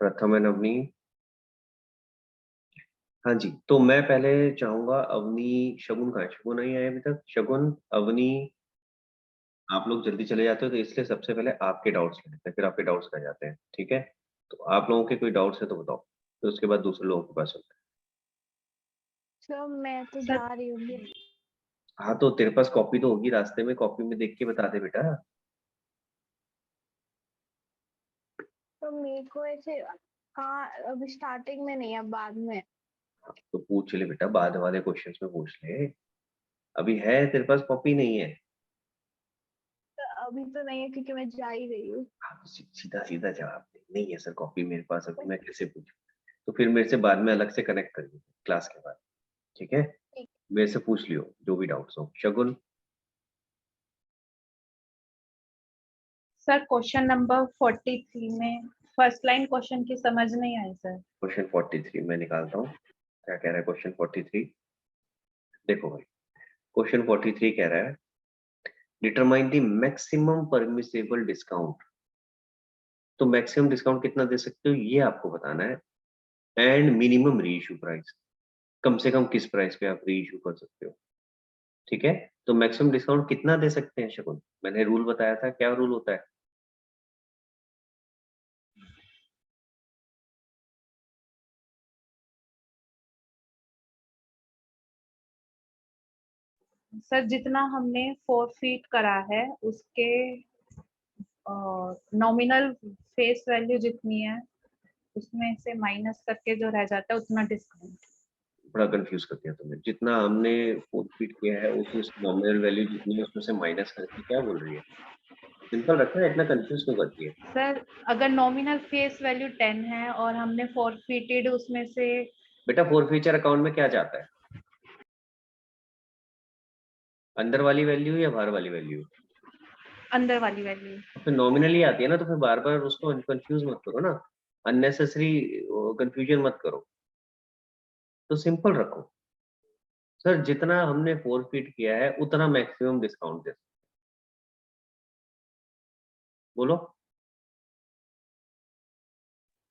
प्रथम एंड अवनी। हाँ जी, तो मैं पहले चाहूंगा अवनी, शगुन कहाँ है? शगुन नहीं आए अभी तक। शगुन, अवनी, आप लोग जल्दी चले जाते हो तो इसलिए सबसे पहले आपके डाउट्स ले लेते हैं, फिर आपके डाउट्स कर जाते हैं, ठीक है? तो आप लोगों के कोई डाउट्स है तो बताओ, फिर उसके बाद दूसरे लोगों के पास चलते सर मैं तो सर जा रही हूँ। हैं। हाँ, तो तेरे पास कॉपी तो होगी, रास्ते में कॉपी में देख के बता दे बेटा। तो मेरे को ऐसे कहाँ, अभी स्टार्टिंग में नहीं है, बाद में। तो पूछ ले बेटा, बाद वाले क्वेश्चंस में पूछ ले। अभी है तेरे पास कॉपी? नहीं है? तो अभी तो नहीं है क्योंकि मैं जा ही रही हूँ। हाँ, तो सीधा सीधा जवाब दे, नहीं है सर कॉपी मेरे पास, अभी मैं कैसे पूछूं? तो फिर मेरे से बाद में अलग से कनेक्ट करिए क्लास के बाद, ठीक है? ठीक। मेरे से पूछ लियो जो भी डाउट्स हो। शगुन, सर क्वेश्चन नंबर 43 में फर्स्ट लाइन क्वेश्चन की समझ नहीं आई सर। क्वेश्चन 43 मैं निकालता हूँ, क्या कह रहा है क्वेश्चन 43। देखो भाई, क्वेश्चन 43 कह रहा है determine the maximum permissible discount. तो मैक्सिमम डिस्काउंट कितना दे सकते हो ये आपको बताना है, एंड मिनिमम रीइश्यू प्राइस, कम से कम किस प्राइस पे आप रीइश्यू कर सकते हो, ठीक है? तो मैक्सिमम डिस्काउंट कितना दे सकते हैं शगुन? मैंने रूल बताया था, क्या रूल होता है? सर जितना हमने 4 फीट करा है उसके नॉमिनल फेस वैल्यू जितनी है उसमें से माइनस करके जो रह जाता है उतना डिस्काउंट। बड़ा कंफ्यूज कर दिया तुमने। जितना हमने 4 फीट किया है उसमें नॉमिनल वैल्यू जितनी है उसमें से माइनस करके क्या बोल रही है? सिंपल रखना है, इतना कंफ्यूज क्यों करती है? सर अगर नॉमिनल फेस वैल्यू 10 है और हमने 4 फीटेड उसमें से बेटा 4 फीचर अकाउंट में क्या जाता है? अंदर वाली वैल्यू या बाहर वाली वैल्यू? अंदर वाली वैल्यू। फिर नॉमिनली आती है ना, तो फिर बार बार उसको कंफ्यूज मत करो ना, अननेसेसरी कंफ्यूजन मत करो, तो सिंपल रखो। सर जितना हमने 4 फीट किया है उतना मैक्सिमम डिस्काउंट दे, बोलो।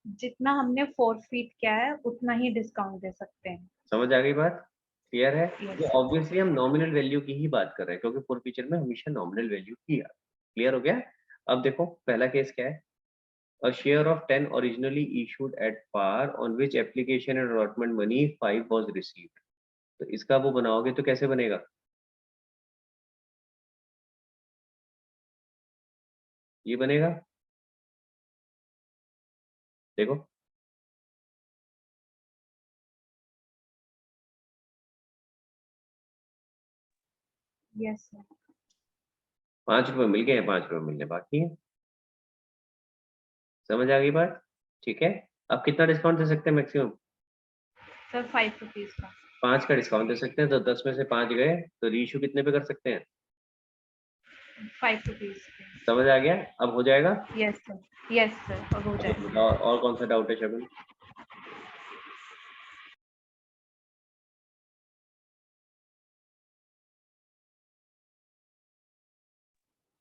जितना हमने 4 फीट किया है उतना ही डिस्काउंट दे सकते हैं। समझ आ गई बात? क्लियर है? यस तो सर। ऑब्वियसली हम नॉमिनल वैल्यू की ही बात कर रहे हैं क्योंकि 4 फीचर में हमेशा नॉमिनल वैल्यू की है। क्लियर हो गया? अब देखो पहला केस क्या है। A share of 10 originally issued at par on which application and allotment money 5 was received। तो इसका वो बनाओगे तो कैसे बनेगा? ये बनेगा, देखो। Yes sir. 5 रुपए मिल गए हैं, 5 रुपए मिलने बाकी है। समझ आ गई बात? ठीक है। अब कितना डिस्काउंट दे सकते हैं मैक्सिमम? सर 5 रुपीज का। 5 का डिस्काउंट दे सकते हैं, तो 10 में से 5 गए तो रीइश्यू कितने पे कर सकते हैं? 5 रुपीज के। समझ आ गया? अब हो जाएगा? Yes sir. यस सर अब हो जाएगा। और कौन सा डाउट है शगुन?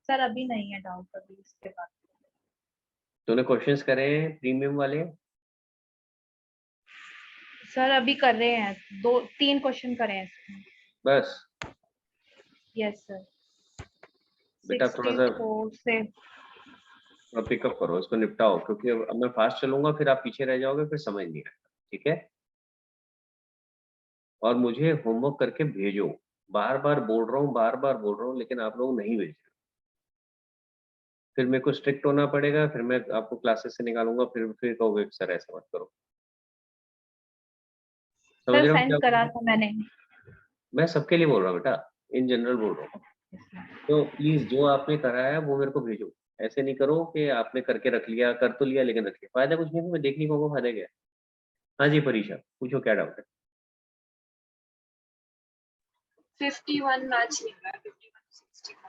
सर अभी नहीं है डाउट, अभी इसके बाद। तूने क्वेश्चंस करे हैं प्रीमियम वाले? सर अभी कर रहे हैं, 2-3 क्वेश्चन करे हैं इसमें। बस यस सर। बेटा थोड़ा सा 64 से। पिकअप करो, इसको निपटाओ, क्योंकि अब मैं फास्ट चलूंगा फिर आप पीछे रह जाओगे, फिर समझ नहीं आएगा, ठीक है? और मुझे होमवर्क करके भेजो। बार बार बोल रहा हूँ, बार बार बोल रहा हूँ, लेकिन आप लोग नहीं भेज रहे। फिर मेरे को स्ट्रिक्ट होना पड़ेगा, फिर मैं आपको क्लासेस से निकालूंगा, फिर कहोगे सर ऐसा मत करो। समझ सर रहे हो क्या सेंड बोल रहा करा हूँ? था मैंने। मैं सबके लिए बोल रहा हूँ बेटा, इन जनरल बोल रहा हूँ। तो प्लीज जो आपने करा है वो मेरे को भेजो। ऐसे नहीं करो कि आपने करके रख लिया, कर तो लिया लेकिन रख लिया, फायदा कुछ नहीं, मैं देख नहीं पाऊंगा, फायदा क्या है? हाँ जी परीक्षा, पूछो क्या डाउट है? 51 मैच नहीं हुआ,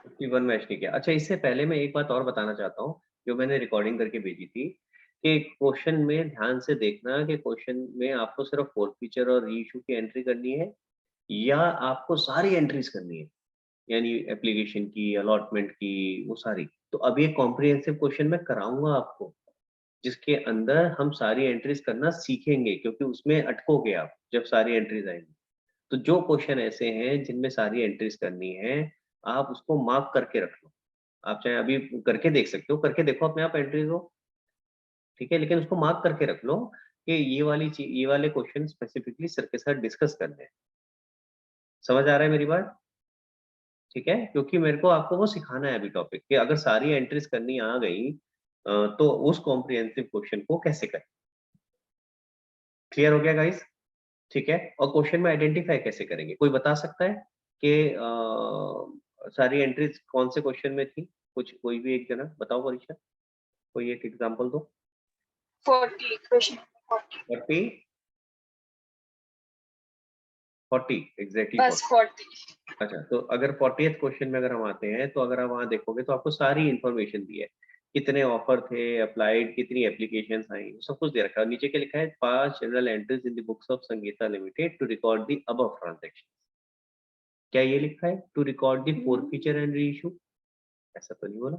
51 मैच नहीं किया। अच्छा, इससे पहले मैं एक बात और बताना चाहता हूँ, जो मैंने रिकॉर्डिंग करके भेजी थी, कि क्वेश्चन में ध्यान से देखना कि क्वेश्चन में आपको सिर्फ 4 फीचर और रीइश्यू की एंट्री करनी है या आपको सारी एंट्रीज करनी है, यानी एप्लीकेशन की, अलॉटमेंट की, वो सारी। तो अब ये कॉम्प्रिहेंसिव क्वेश्चन मैं कराऊंगा आपको, जिसके अंदर हम सारी एंट्रीज करना सीखेंगे, क्योंकि उसमें अटकोगे आप जब सारी एंट्रीज आएंगी। तो जो क्वेश्चन ऐसे हैं जिनमें सारी एंट्रीज करनी है, आप उसको मार्क करके रख लो। आप चाहे अभी करके देख सकते हो, करके देखो अपने आप एंट्रीज हो, ठीक है, लेकिन उसको मार्क करके रख लो कि ये वाले क्वेश्चन स्पेसिफिकली सर के साथ डिस्कस करने हैं। समझ आ रहा है मेरी बात? ठीक है, क्योंकि मेरे को आपको वो सिखाना है अभी टॉपिक कि अगर सारी एंट्रीज करनी आ गई तो उस कॉम्प्रिहेंसिव क्वेश्चन को कैसे करें। क्लियर हो गया गाइस? ठीक है, और क्वेश्चन में आइडेंटिफाई कैसे करेंगे, कोई बता सकता है कि सारी एंट्रीज कौन से क्वेश्चन में थी? कोई भी एक जना बताओ परीक्षा, कोई एक एग्जांपल दो। 40 क्वेश्चन 40 40 एग्जैक्टली बस 40। अच्छा, तो अगर 40th क्वेश्चन में अगर हम आते हैं, तो अगर आप वहां देखोगे तो आपको सारी इंफॉर्मेशन दी है, कितने ऑफर थे, अप्लाइड कितनी एप्लीकेशंस आई, सब कुछ दे रखा है। नीचे क्या लिखा है? 5 general entries in the books of Sangeeta limited to record the above transaction. क्या ये लिखा है? To record the forfeiture and reissue? ऐसा तो नहीं बोला।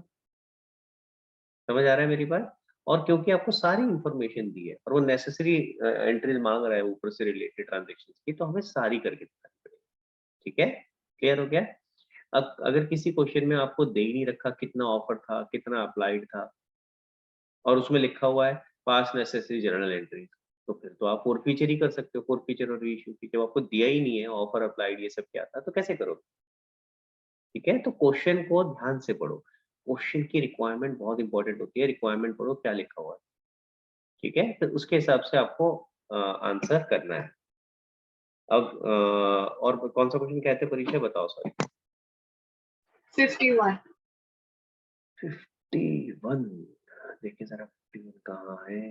समझ आ रहा है मेरी बात? और क्योंकि आपको सारी इंफॉर्मेशन दी है और वो नेसेसरी एंट्रीज मांग रहा है ऊपर से रिलेटेड ट्रांजेक्शन की, तो हमें सारी करके दिखानी पड़ेगी। ठीक है, क्लियर हो गया? अब अगर किसी क्वेश्चन में आपको दे ही नहीं रखा कितना ऑफर था, कितना अप्लाइड था, और उसमें लिखा हुआ है पास नेसेसरी जर्नल एंट्रीज, तो फिर तो आप फोर फीचर ही कर सकते हो, फोर फीचर और रीइश्यू की। जब आपको दिया ही नहीं है ऑफर अप्लाइड ये सब क्या था, तो कैसे करोगे? ठीक है, तो क्वेश्चन को ध्यान से पढ़ो। क्वेश्चन की रिक्वायरमेंट बहुत इंपॉर्टेंट होती है, रिक्वायरमेंट पढ़ो क्या लिखा हुआ है। ठीक है, तो उसके हिसाब से आपको आंसर करना है। अब और कौन सा क्वेश्चन कहते हैं परीक्षा, बताओ सॉरी। 51 51 देखिए जरा, 51 कहाँ है?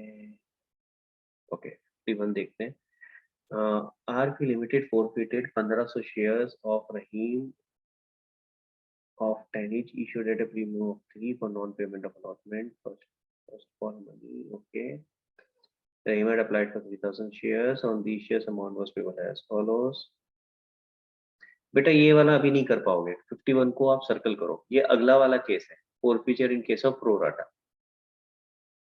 ओके, 51 देखते हैं। RP limited forfeited 1500 shares of Rahim of 10 each issued at a premium of 3 for non-payment of allotment. First for money, okay. Rahim had applied for 3000 shares. On these shares amount was payable as follows. बेटा ये वाला अभी नहीं कर पाओगे, 51 को आप circle करो, ये अगला वाला केस है, forfeiture in case of pro rata।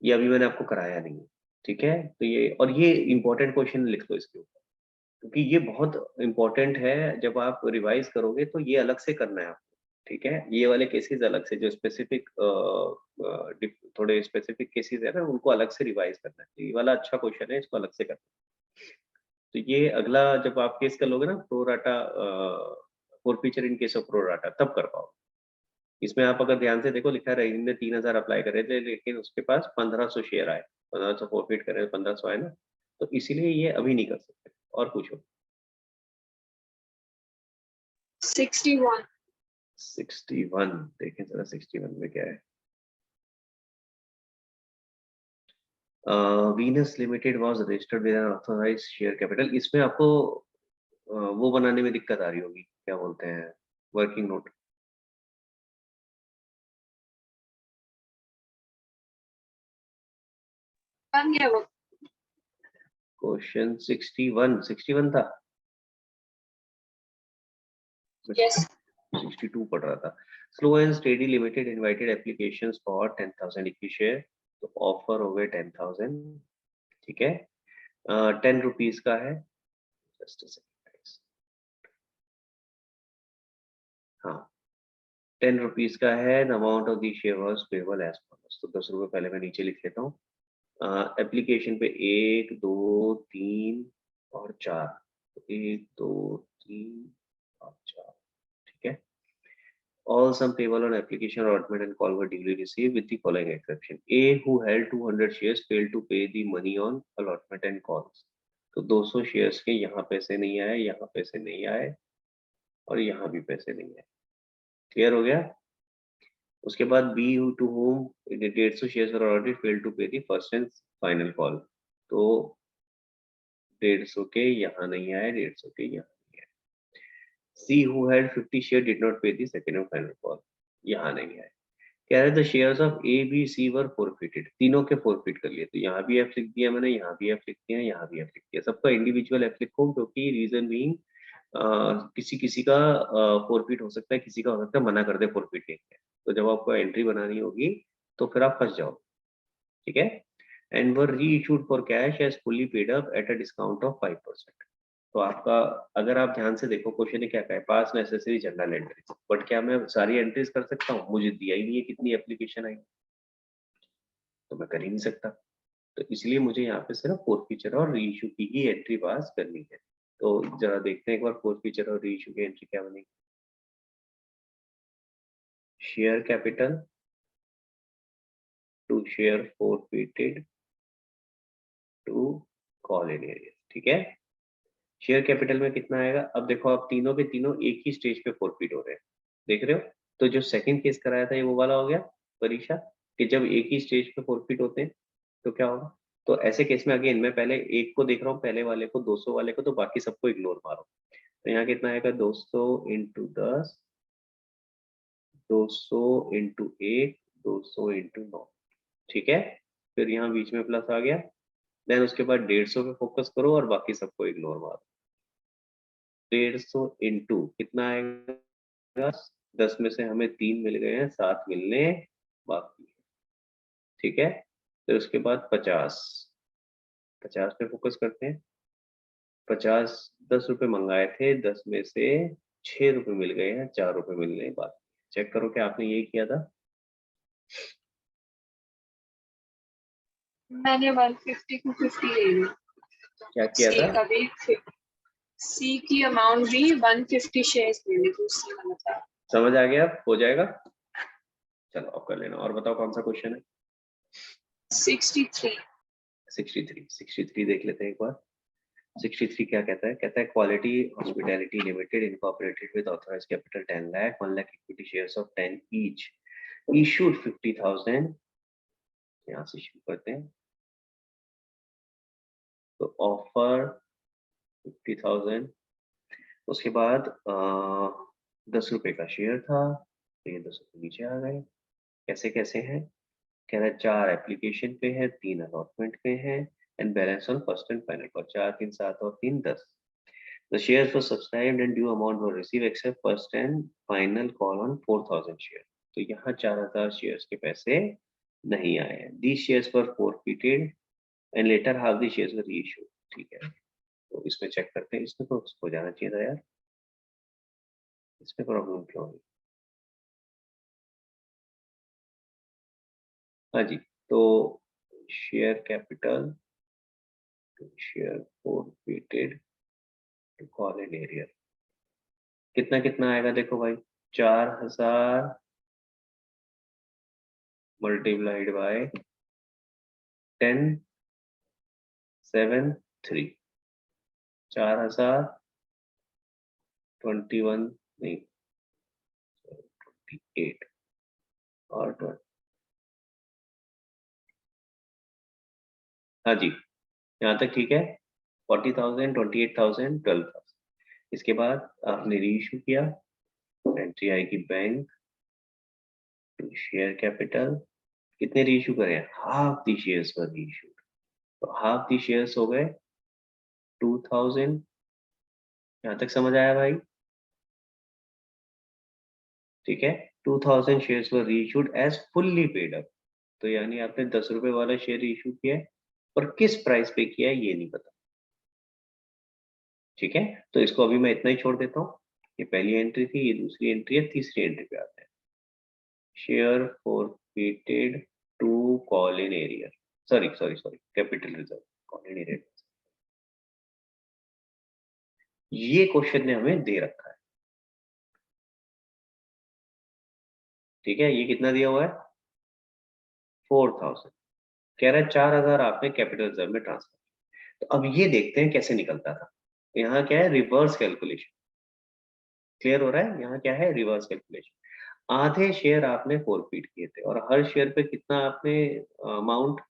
ये अभी मैंने आपको कराया नहीं है, ठीक है? तो ये, और ये इंपॉर्टेंट क्वेश्चन लिख दो इसके ऊपर, क्योंकि ये बहुत इंपॉर्टेंट है। जब आप रिवाइज करोगे तो ये अलग से करना है आपको, ठीक है? ये वाले केसेस अलग से, जो स्पेसिफिक थोड़े स्पेसिफिक केसेस है ना, उनको अलग से रिवाइज करना है। ये वाला अच्छा क्वेश्चन है, इसको अलग से करना है। तो ये अगला जब आप केस कर लोगे ना, pro rata forfeiture in case of pro rata, तब कर पाओगे। इसमें आप अगर ध्यान से देखो, लिखा है रहीम ने 3000 अप्लाई करे थे, लेकिन उसके पास 1500 शेयर आए, 1500 फॉरफीट करे, 1500 आए ना, तो इसीलिए ये अभी नहीं कर सकते। और पूछो। 61 61 देखें जरा, 61 में क्या है? Venus limited was registered with N authorised share capital. इसमें आपको वो बनाने में दिक्कत आ रही होगी, क्या बोलते हैं, वर्किंग नोट। बन गया वो। क्वेश्चन 61 था, यस 62 पढ़ रहा था। Slow and steady limited invited applications for 10,000 equity share, तो ऑफर हो गए 10,000, ठीक है? 10 रुपीज का है, जस्ट हाँ 10 रुपीज का है। Amount of the share was payable as follows, तो 10 रुपए पहले मैं नीचे लिख लेता हूँ। एप्लीकेशन पे 1 2 3 और 4, 1 2 3 और 4, ठीक है? All sum payable on application allotment and call were duly received with the following exception: A who held 200 shares failed to pay the money on allotment and calls। तो 200 शेयर्स के यहाँ पैसे नहीं आए, यहाँ पैसे नहीं आए, और यहाँ भी पैसे नहीं आए। क्लियर हो गया? उसके बाद B to whom 150 shares were allotted failed to pay the first and final call, तो 150 के यहाँ नहीं आए, 150 के यहाँ नहीं आए। C who had 50 shares did not pay the second and final call, यहाँ नहीं आए। कह रहे थे shares of A B C were forfeited, तीनों के फॉरफिट कर लिए, तो यहाँ भी एफ लिख दिया मैंने, यहाँ भी एफ लिख दिया, यहाँ भी एफ लिख दिया। सबका इंडिविजुअल एफ लिखो, क्योंकि रीजन बीइंग किसी किसी का फॉरफिट हो सकता है, किसी का हो सकता है मना कर दे फॉरफिट के, तो जब आपको एंट्री बनानी होगी तो फिर आप फंस जाओ, ठीक है? and were reissued for cash as fully paid up at a discount of 5%. तो आपका अगर आप ध्यान से देखो क्वेश्चन ने क्या कहा है, पास नेसेसरी जनरल एंट्रीज, बट क्या मैं सारी एंट्रीज कर सकता हूँ? मुझे दिया ही नहीं है कितनी एप्लीकेशन आई, तो मैं कर ही नहीं सकता। तो इसलिए मुझे यहाँ पे सिर्फ फोरफीचर और रीइश्यू की ही एंट्री पास करनी है। तो जरा देखते हैं एक बार फोरफीचर और रीइश्यू की एंट्री क्या बनेगी। Share capital to share forfeited to call in arrear, ठीक है। शेयर कैपिटल में कितना आएगा? अब देखो आप तीनों के तीनों एक ही स्टेज पे फोरफीट हो रहे हैं, देख रहे हो? तो जो सेकंड केस कराया था ये वो वाला हो गया परीक्षा, कि जब एक ही स्टेज पे फोरफीट होते हैं तो क्या होगा। तो ऐसे केस में अगेन मैं पहले एक को देख रहा हूँ, पहले वाले को 200 वाले को, तो बाकी सबको इग्नोर मारो। तो यहाँ कितना आएगा? 200 इंटू 10, 200 इंटू 1, 200 इंटू 9, ठीक है। फिर यहाँ बीच में प्लस आ गया, देन उसके बाद 150 पे फोकस करो और बाकी सबको इग्नोर मारो। 150 इंटू कितना आएगा? 10 में से हमें 3 मिल गए हैं, 7 मिलने बाकी, ठीक है। फिर उसके बाद 50 पे फोकस करते हैं। 50 10 रुपए मंगाए थे, 10 में से 6 रुपए मिल गए हैं, 4 रुपए मिलने बाकी। चेक करो क्या आपने यही किया था? मैंने 150 को 50 ले ली। क्या किया सी था? का भी सी की अमाउंट भी 150 शेयर्स ले ली, दूसरी का मतलब। समझ आ गया? हो जाएगा, चलो अब कर लेना। और बताओ कौन सा क्वेश्चन है? 63 63 देख लेते हैं एक बार। 63 क्या कहता है? कहता है quality hospitality limited incorporated with authorised capital 10 lakh, 1 lakh equity shares of 10 each, issued 50,000। यहाँ से शुरू करते हैं। तो ऑफर 50,000, उसके बाद 10 रुपए का शेयर था, तो ये 10 रुपए नीचे आ गए। कैसे कैसे हैं? कह रहा है 4 एप्लीकेशन पे है, 3 अलॉटमेंट पे है, and balance on first and final पर 4 3 7 और 3 10। The shares were subscribed and due amount were received except first and final call on 4,000 shares. तो यहाँ 4,000 शेयर्स के पैसे नहीं आए हैं। These shares were forfeited and later half the shares were reissued, ठीक है। तो इसमें चेक करते हैं, इसमें तो हो जाना चाहिए था यार, इसमें प्रॉब्लम क्यों हुई? हाँ जी, तो share capital share forfeited to call in area कितना कितना आएगा? देखो भाई, 4,000 मल्टीप्लाइड बाय 10 7 3, 4,000 21 नहीं 28 और 20। हाँ जी, यहाँ तक ठीक है। 40,000 28,000 12,000। इसके बाद आपने रीइश्यू किया, एंट्री आएगी बैंक टू शेयर कैपिटल। कितने रीइश्यू करे हैं? हाफ दी शेयर्स पर रीइश्यू, तो हाफ दी शेयर्स हो गए 2,000। यहाँ तक समझ आया भाई? ठीक है, 2,000 shares were reissued as fully paid up. तो यानी आपने 10 रुपए वाला शेयर इशू किया है, पर किस प्राइस पे किया है ये नहीं पता, ठीक है। तो इसको अभी मैं इतना ही छोड़ देता हूँ। ये पहली एंट्री थी, ये दूसरी एंट्री है, तीसरी एंट्री पे आते हैं। Share forfeited to call in arrear, sorry capital reserve call in arrear. ये क्वेश्चन ने हमें दे रखा है, ठीक है। ये कितना दिया हुआ है? 4,000। कह रहा है 4,000 आपने कैपिटल रिजर्व में ट्रांसफर। तो अब ये देखते हैं कैसे निकलता था। तो यहाँ क्या है? Reverse calculation. क्लियर हो रहा है? यहाँ क्या है? Reverse calculation. आधे शेयर आपने फॉरफिट किए थे और हर शेयर पे कितना आपने अमाउंट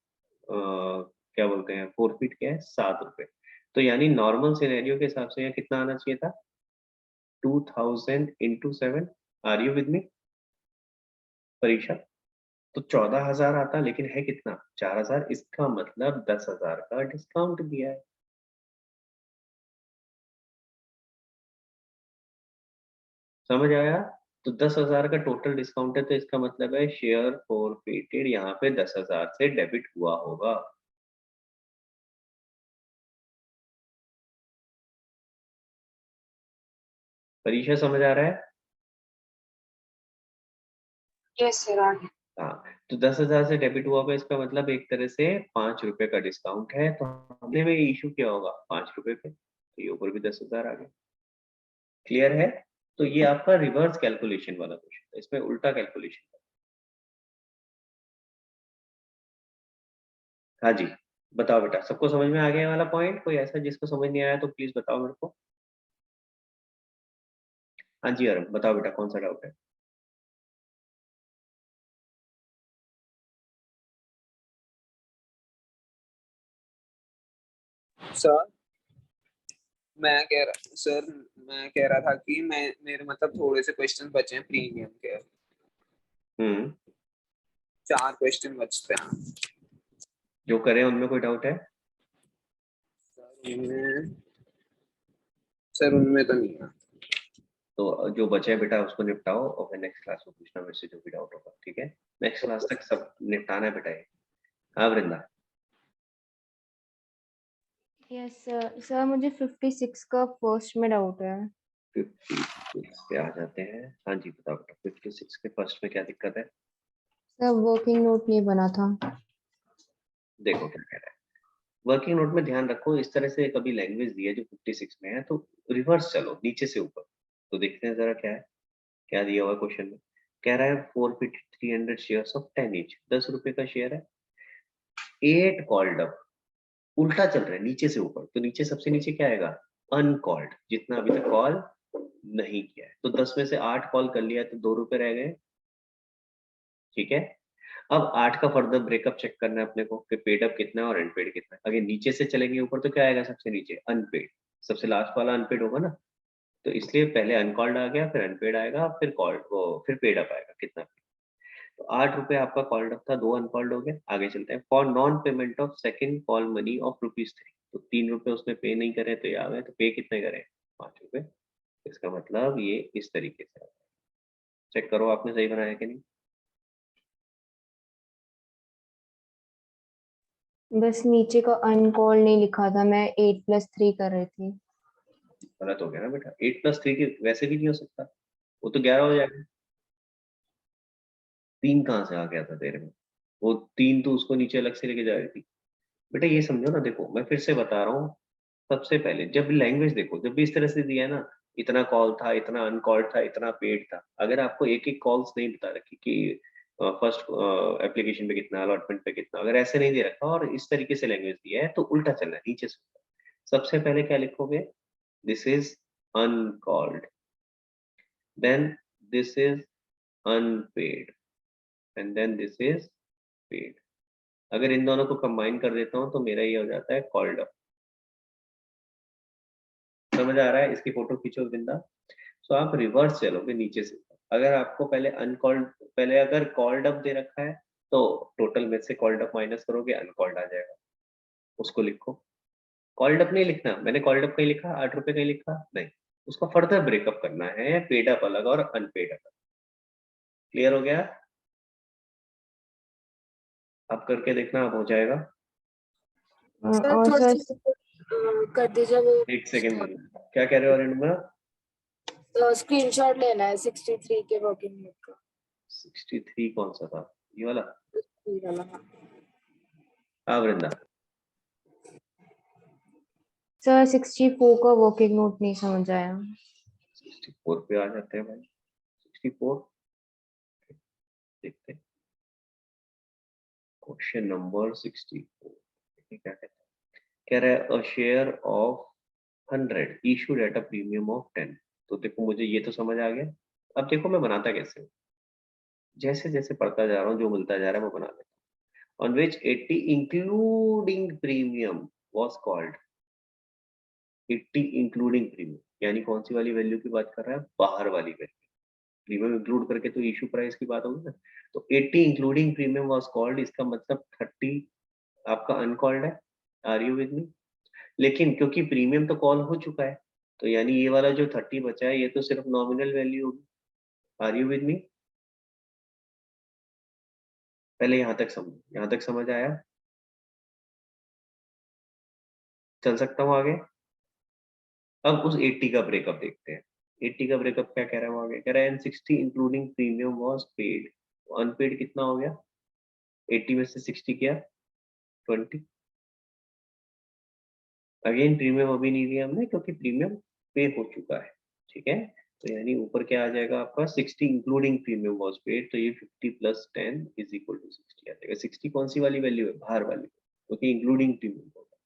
क्या बोलते हैं फॉरफिट किया है? 7 रुपए। तो यानी नॉर्मल सिनेरियो के हिसाब से यहाँ कितना आना चाहिए था? 2,000 into 7। Are you with me परीक्षा? तो 14,000 आता, लेकिन है कितना? 4,000। इसका मतलब 10,000 का डिस्काउंट दिया है। समझ आया? तो 10,000 का टोटल डिस्काउंट है, तो इसका मतलब है शेयर फॉरफिटेड यहाँ पे 10,000 से डेबिट हुआ होगा। परीक्षा समझ आ रहा है? यस सर आ गया। हाँ, तो 10,000 से डेबिट हुआ होगा, इसका मतलब एक तरह से 5 रुपए का डिस्काउंट है, तो हमने में इशू किया होगा 5 रुपए पे, तो ये ऊपर भी 10,000 आ गया। क्लियर है? तो ये आपका रिवर्स कैलकुलेशन वाला क्वेश्चन है, इसमें उल्टा कैलकुलेशन है। हाँ जी, बताओ बेटा, सबको समझ में आ गया वाला पॉइंट? कोई ऐसा जिसको समझ नहीं आया तो प्लीज बताओ मेरे को। हाँ जी अरुण, बताओ बेटा, कौन सा डाउट है? सर मैं कह रहा था कि मेरे मतलब थोड़े से क्वेश्चन बचे हैं प्रीमियम के। 4 क्वेश्चन बचते हैं जो करें उनमें कोई डाउट है? सर उनमें तो नहीं है। तो जो बचे हैं बेटा उसको निपटाओ और फिर नेक्स्ट क्लास में पूछना मेरे से जो भी डाउट होगा, ठीक है? नेक्स्ट क्लास तक सब निपटाना है बेटा ये। हाँ वृंदा। यस सर, मुझे 56 का फर्स्ट में डाउट है। 56 पे आ जाते हैं। हाँ जी बताओ बेटा, 56 के फर्स्ट में क्या दिक्कत है? सर वर्किंग नोट नहीं बना था। देखो क्या कह रहा है, वर्किंग नोट में ध्यान रखो, इस तरह से कभी लैंग्वेज दी है जो 56 में है तो रिवर्स चलो नीचे से ऊपर। तो देखते हैं जरा क्या है, क्या दिया हुआ क्वेश्चन में। कह रहा है 450 शेयर्स ऑफ 10 ईच, 10 रुपए का शेयर है। 8 कॉल्ड अप, उल्टा चल रहा है नीचे से ऊपर, तो नीचे सबसे नीचे क्या आएगा? अनकॉल्ड, जितना अभी तक कॉल नहीं किया है। तो 10 में से 8 कॉल कर लिया तो 2 रुपए रह गए, ठीक है? अब 8 का फर्दर ब्रेकअप चेक करना है अपने को कि पेड अप कितना है और अनपेड कितना है। अगर नीचे से चलेंगे ऊपर तो क्या आएगा सबसे नीचे? अनपेड, सबसे लास्ट वाला अनपेड होगा ना, तो इसलिए पहले अनकॉल्ड आ गया, फिर अनपेड आएगा, फिर कॉल्ड, वो फिर पेड अप आएगा कितना। तो 8 रुपए आपका कॉल्ड अप था, 2 अनकॉल्ड हो गए। आगे चलते हैं, for non payment of second call money of ₹3, तो 3 रुपए उसने पे नहीं करे तो ये आ गए, तो पे कितने करे? 5 रुपए। इसका मतलब ये इस तरीके से चेक करो आपने सही बनाया कि नहीं। बस नीचे का अनकॉल नहीं लिखा था, मैं 8+3 कर रही थी। गलत हो गया ना बेटा, 8+3 की वैसे भी नहीं हो सकता, वो तो 11 हो जाएगा। 3 कहाँ से आ गया था तेरे में? वो 3 तो उसको नीचे अलग से लेके जा रही थी। बेटा ये समझो ना, देखो मैं फिर से बता रहा हूँ, सबसे पहले जब भी लैंग्वेज देखो, जब भी इस तरह से दिया है ना, इतना कॉल था, इतना अनकॉल्ड था, इतना पेड था, अगर आपको एक एक कॉल्स नहीं बता रखी कि फर्स्ट एप्लीकेशन पे कितना, अलॉटमेंट पे कितना, अगर ऐसे नहीं दे रखा और इस तरीके से लैंग्वेज दिया है तो उल्टा चलना है नीचे से ऊपर। सबसे पहले क्या लिखोगे? This is uncalled, then this is unpaid, and then this is paid. अगर इन दोनों को कंबाइन कर देता हूँ तो मेरा ये हो जाता है कॉल्ड अप। समझ आ रहा है? इसकी फोटो खींचो बिंदा। सो आप रिवर्स चलोगे नीचे से। अगर आपको पहले अनकॉल्ड, पहले अगर कॉल्ड अप दे रखा है तो टोटल में से कॉल्ड अप माइनस करोगे, अनकॉल्ड आ जाएगा, उसको लिखो। कॉल्ड अप नहीं लिखना, मैंने कॉल्ड अप कहीं लिखा, 8 रुपए कहीं लिखा नहीं, उसको फर्दर ब्रेकअप करना है, पेड अप अलग और अनपेड अलग। क्लियर हो गया? अब करके देखना, अब हो जाएगा। और थोड़ा सर सा कर दीजिए वो। एक सेकेंड, क्या कह रहे हो अरुणिमा? स्क्रीनशॉट लेना है 63 के वर्किंग नोट का। 63 कौन सा था? ये वाला? ये वाला, हाँ। हाँ वृंदा। सर 64 का वर्किंग नोट नहीं समझ आया। 64 पे आ जाते हैं भाई। 64 देखते हैं, क्वेश्चन नंबर 64 क्या कहता है? कह रहा है a share of 100 issued at a premium of 10। तो देखो मुझे ये तो समझ आ गया। अब देखो मैं बनाता कैसे हूँ, जैसे जैसे पढ़ता जा रहा हूँ जो मिलता जा रहा है मैं बना लेता हूँ। On which 80 including premium was called, 80 including premium, यानी कौन सी वाली वैल्यू की बात कर रहा है? बाहर वाली वैल्यू। प्रीमियम इंक्लूड करके तो इशू प्राइस की बात होगी ना। तो 80 इंक्लूडिंग प्रीमियम वाज कॉल्ड, इसका मतलब 30 आपका अनकॉल्ड है। Are you with me? लेकिन क्योंकि प्रीमियम तो कॉल हो चुका है, तो यानी ये वाला जो 30 बचा है ये तो सिर्फ नॉमिनल वैल्यू होगी। Are you with me? पहले यहाँ तक समझो, यहाँ तक समझ आया? चल सकता हूँ आगे? अब उस 80 का ब्रेकअप देखते हैं। 80 का ब्रेकअप क्या कह रहा है वो आगे कह रहा है N60 including premium was paid. Unpaid कितना हो गया 80 में से 60 किया 20। अगेन प्रीमियम अभी नहीं दिया हमने क्योंकि प्रीमियम पे हो चुका है, ठीक है। तो यानी ऊपर क्या आ जाएगा आपका 60 इंक्लूडिंग प्रीमियम वाज पेड, तो ये 50 प्लस 10 इज इक्वल टू 60 आ जाएगा। 60 कौन सी वाली वैल्यू है बाहर वाली, क्योंकि इंक्लूडिंग प्रीमियम होगा।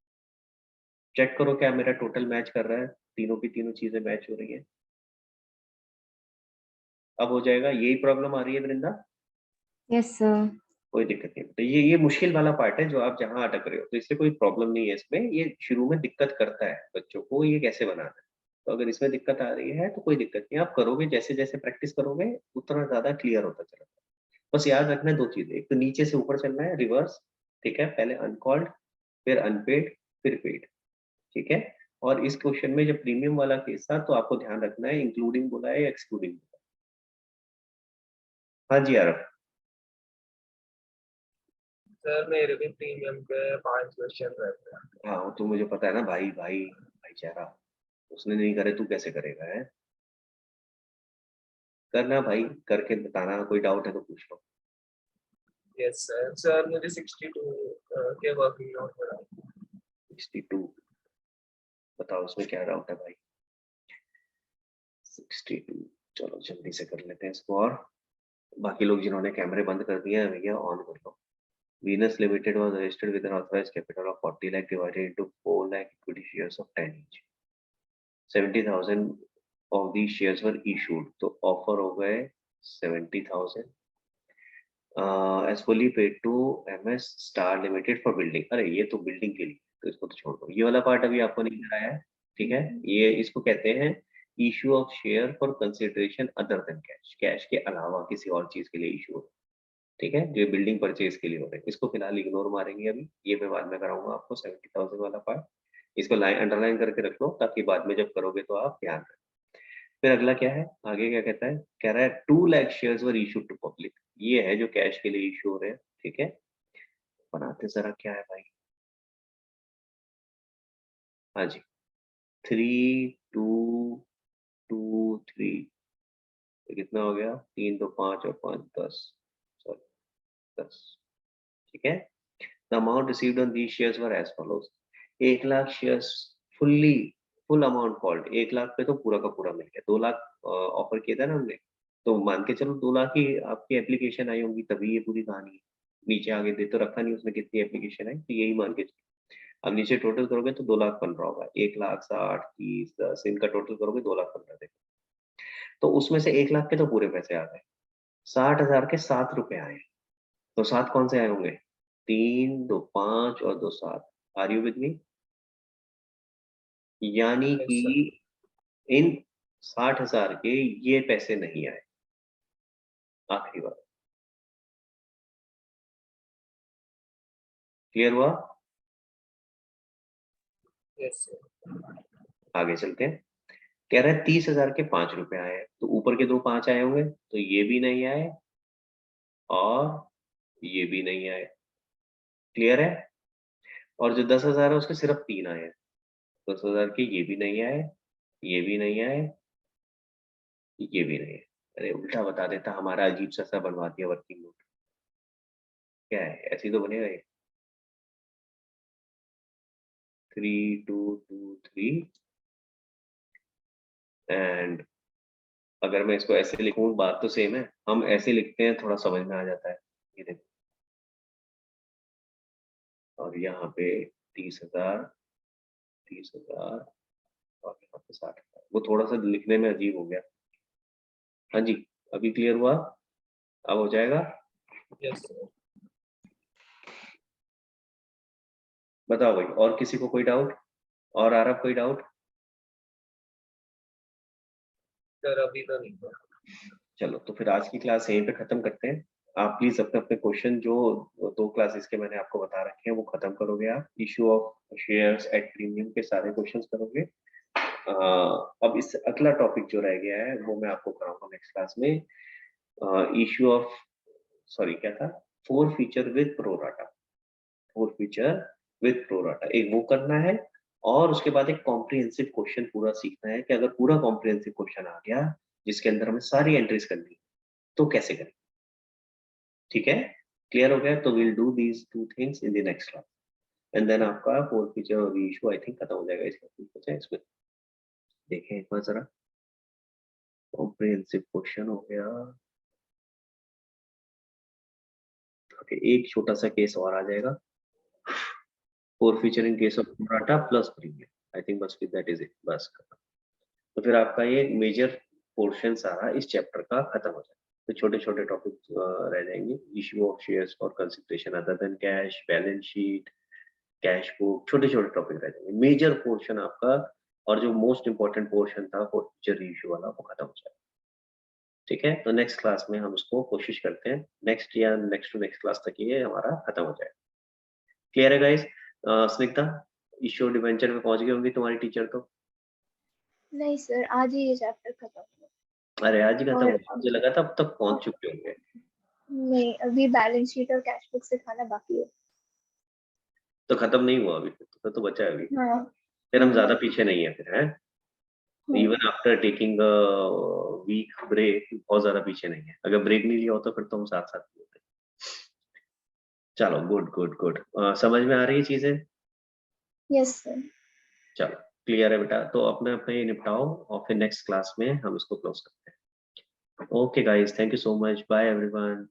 चेक करो क्या मेरा टोटल मैच कर रहा है, तीनों की तीनों चीजें मैच हो रही है। अब हो जाएगा, यही प्रॉब्लम आ रही है वृंदा? Yes sir. कोई दिक्कत नहीं। तो ये मुश्किल वाला पार्ट है जो आप जहां अटक रहे हो, तो इससे कोई प्रॉब्लम नहीं है इसमें। ये शुरू में दिक्कत करता है बच्चों को ये कैसे बनाना है। तो अगर इसमें दिक्कत आ रही है तो कोई दिक्कत नहीं, आप करोगे जैसे जैसे प्रैक्टिस करोगे उतना ज्यादा क्लियर होता चला जाएगा। बस याद रखना है दो चीजें, एक तो नीचे से ऊपर चलना है रिवर्स, ठीक है। पहले अनकॉल्ड, फिर अनपेड, फिर पेड, ठीक है। और इस क्वेश्चन में जब प्रीमियम वाला केस था तो आपको ध्यान रखना है इंक्लूडिंग बोला है या एक्सक्लूडिंग बोला है। हाँ जी आरफ। सर मेरे भी प्रीमियम के 5 क्वेश्चन रहते हैं। हाँ वो तो मुझे पता है ना भाई, भाईचारा। उसने नहीं करे तू कैसे करेगा है? करना भाई, करके बताना, कोई डाउट है तो पूछ लो। Yes sir. सर मुझे 62 के वर्किंग नोट पड़ा। 62 बताओ उसमें क्या डाउट है भाई? 62 चलो जल्दी से कर लेते हैं इसको। और बाकी लोग जिन्होंने कैमरे बंद कर दिए हैं भैया ऑन कर लो। Venus Limited was registered with an authorized capital of 40 lakh divided into 4 lakh equity shares of 10 each. 70,000 of these shares were issued. तो ऑफर हो गए 70,000 as fully paid to MS Star Limited for building। अरे ये तो building के लिए, तो इसको तो छोड़ दो, ये वाला पार्ट अभी आपको नहीं कराया है, ठीक है। ये इसको कहते हैं issue of share for consideration other than cash, cash के अलावा किसी और चीज के लिए इशू, ठीक है। जो बिल्डिंग परचेज के लिए हो रहे हैं, इसको फिलहाल इग्नोर मारेंगे अभी, ये मैं बाद में कराऊंगा आपको 70,000 वाला पार्ट। इसको लाइन अंडरलाइन करके रख लो ताकि बाद में जब करोगे तो आप ध्यान रखें। फिर अगला क्या है, आगे क्या कहता है, कह रहा है 2 lakh shares were issued to public. ये है जो कैश के लिए इशू हो रहे हैं, ठीक है। बनाते जरा क्या है भाई। हाँ जी 3 2 2 3, तो कितना हो गया 3 2 5 और 5 10, सॉरी 10, ठीक है। The amount received on these shares were as follows। 1 lakh shares full amount called, 1 lakh पे तो पूरा का पूरा मिल गया। 2 लाख ऑफर किया था ना हमने, तो मान के चलो 2 लाख ही आपकी एप्लीकेशन आई होंगी तभी ये पूरी कहानी है। नीचे आगे दे तो रखा नहीं उसने कितनी एप्लीकेशन आई, तो यही मान के चलो। अब नीचे टोटल करोगे तो 2 लाख बन रहा होगा, 1 लाख 60 30 10 इनका टोटल करोगे 2 लाख 15 देखो। तो उसमें से 1 लाख के तो पूरे पैसे आ गए, 60,000 के 7 रुपए आए। तो 7 कौन से आए होंगे, 3 2 5 और 2 7। Are you with me? यानी Yes, कि sir. इन 60,000 के ये पैसे नहीं आए। आखिरी बार क्लियर हुआ? Yes, sir. आगे चलते हैं। कह रहा है 30,000 के 5 रुपए आए, तो ऊपर के 2 5 आए होंगे, तो ये भी नहीं आए और ये भी नहीं आए। क्लियर है? और जो 10,000 है उसके सिर्फ 3 आए हैं। 10,000 के ये भी नहीं आए, ये भी नहीं आए, ये भी नहीं है। अरे उल्टा बता देता, हमारा अजीब सा बनवा दिया वर्किंग नोट। क्या है, ऐसे ही तो बनेगा ये 3 2 2 3। एंड अगर मैं इसको ऐसे लिखूं, बात तो सेम है, हम ऐसे लिखते हैं थोड़ा समझ में आ जाता है। ये देखो, और यहाँ पे 30,000 30,000 और यहाँ पे 60,000, वो थोड़ा सा लिखने में अजीब हो गया। हाँ जी अभी क्लियर हुआ? अब हो जाएगा? Yes, sir. बताओ भाई, और किसी को कोई डाउट? और आ रहा कोई डाउट? सर अभी तो नहीं था। चलो तो फिर आज की क्लास यहीं पे खत्म करते हैं। आप प्लीज अपने अपने क्वेश्चन जो 2 क्लासेस के मैंने आपको बता रखे हैं वो खत्म करोगे। आप issue of shares at premium के सारे क्वेश्चंस करोगे। अब इस अगला टॉपिक जो रह गया है वो मैं आपको कराऊंगा नेक्स्ट क्लास में। इशू ऑफ, सॉरी क्या था, 4 feature with pro rata. 4 feature with pro rata एक वो करना है, और उसके बाद एक कॉम्प्रिहेंसिव क्वेश्चन पूरा सीखना है कि अगर पूरा कॉम्प्रिहेंसिव क्वेश्चन आ गया जिसके अंदर हमें सारी एंट्रीज करनी है तो कैसे करें, ठीक है, क्लियर हो गया। तो will do these two things in the next class and then आपका forfeiture issue I think खत्म हो जाएगा इसमें। देखें एक बार जरा, कॉम्प्रिहेंसिव क्वेश्चन हो गया। ओके, एक छोटा सा केस और आ जाएगा, four feature in case of pro rata plus premium, I think बस दैट इज इट, बस खत्म। तो फिर आपका ये मेजर पोर्शन सारा इस चैप्टर का खत्म हो जाएगा। तो छोटे छोटे टॉपिक रह जाएंगे, issue of shares for consideration other than cash, balance sheet, cash book, छोटे छोटे टॉपिक रह जाएंगे। मेजर पोर्शन आपका और जो मोस्ट इंपॉर्टेंट पोर्शन था फॉर फ्यूचर इशू वाला वो खत्म हो जाएगा, ठीक है। तो नेक्स्ट क्लास में हम उसको कोशिश करते हैं, नेक्स्ट या नेक्स्ट टू नेक्स्ट क्लास तक ये हमारा खत्म हो जाएगा। क्लियर है गाइस? स्निग्धा, इशू डिवेंचर में पहुंच गई होंगी तुम्हारी टीचर तो? नहीं सर, आज ही ये चैप्टर खत्म हुआ। अरे आज ही खत्म और हुआ, मुझे लगा था अब तक पहुंच चुके होंगे। नहीं, अभी बैलेंस शीट और कैश बुक सिखाना बाकी है। तो खत्म नहीं हुआ अभी, तो बचा है अभी। हाँ। फिर हम ज्यादा पीछे नहीं है फिर, है हाँ। Even after taking week break बहुत ज्यादा पीछे नहीं है। अगर ब्रेक नहीं लिया होता फिर तो हम साथ साथ होते। चलो गुड गुड गुड, समझ में आ रही है चीजें? Yes sir. चलो क्लियर है बेटा, तो अपने अपने निपटाओ और फिर नेक्स्ट क्लास में हम इसको क्लोज करते हैं। Okay guys, thank you so much, bye everyone.